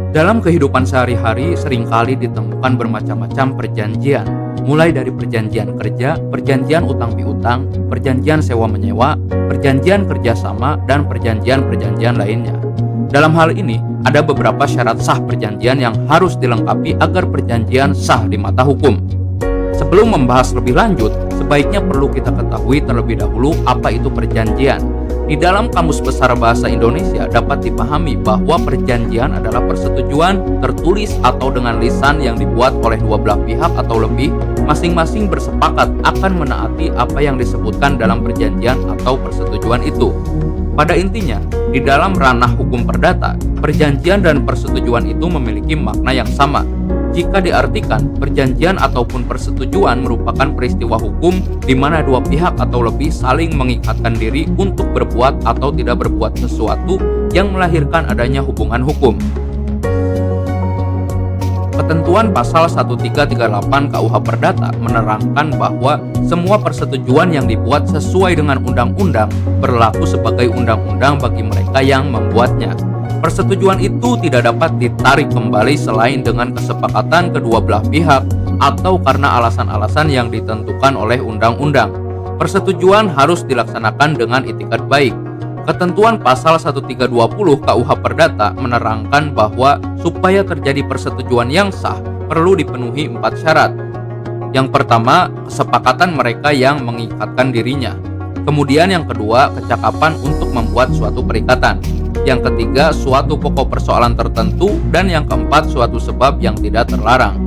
Dalam kehidupan sehari-hari seringkali ditemukan bermacam-macam perjanjian, mulai dari perjanjian kerja, perjanjian utang piutang, perjanjian sewa-menyewa, perjanjian kerjasama, dan perjanjian-perjanjian lainnya. Dalam hal ini, ada beberapa syarat sah perjanjian yang harus dilengkapi agar perjanjian sah di mata hukum. Sebelum membahas lebih lanjut, sebaiknya perlu kita ketahui terlebih dahulu apa itu perjanjian. Di dalam Kamus Besar Bahasa Indonesia dapat dipahami bahwa perjanjian adalah persetujuan tertulis atau dengan lisan yang dibuat oleh dua belah pihak atau lebih, masing-masing bersepakat akan menaati apa yang disebutkan dalam perjanjian atau persetujuan itu. Pada intinya, di dalam ranah hukum perdata, perjanjian dan persetujuan itu memiliki makna yang sama. Jika diartikan, perjanjian ataupun persetujuan merupakan peristiwa hukum di mana dua pihak atau lebih saling mengikatkan diri untuk berbuat atau tidak berbuat sesuatu yang melahirkan adanya hubungan hukum. Ketentuan pasal 1338 KUH Perdata menerangkan bahwa semua persetujuan yang dibuat sesuai dengan undang-undang berlaku sebagai undang-undang bagi mereka yang membuatnya. Persetujuan itu tidak dapat ditarik kembali selain dengan kesepakatan kedua belah pihak atau karena alasan-alasan yang ditentukan oleh undang-undang. Persetujuan harus dilaksanakan dengan itikat baik. Ketentuan pasal 1320 KUH Perdata menerangkan bahwa supaya terjadi persetujuan yang sah perlu dipenuhi 4 syarat. Yang pertama, kesepakatan mereka yang mengikatkan dirinya. Kemudian yang kedua, kecakapan untuk membuat suatu perikatan. Yang ketiga, suatu pokok persoalan tertentu. Dan yang keempat, suatu sebab yang tidak terlarang.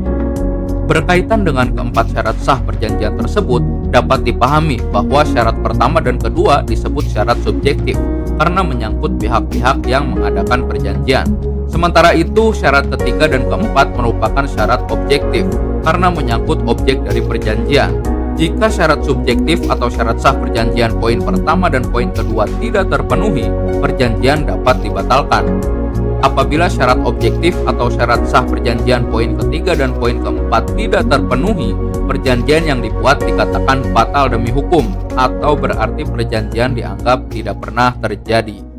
Berkaitan dengan keempat syarat sah perjanjian tersebut, dapat dipahami bahwa syarat pertama dan kedua disebut syarat subjektif karena menyangkut pihak-pihak yang mengadakan perjanjian. Sementara itu, syarat ketiga dan keempat merupakan syarat objektif karena menyangkut objek dari perjanjian. Jika syarat subjektif atau syarat sah perjanjian poin pertama dan poin kedua tidak terpenuhi, perjanjian dapat dibatalkan. Apabila syarat objektif atau syarat sah perjanjian poin ketiga dan poin keempat tidak terpenuhi, perjanjian yang dibuat dikatakan batal demi hukum atau berarti perjanjian dianggap tidak pernah terjadi.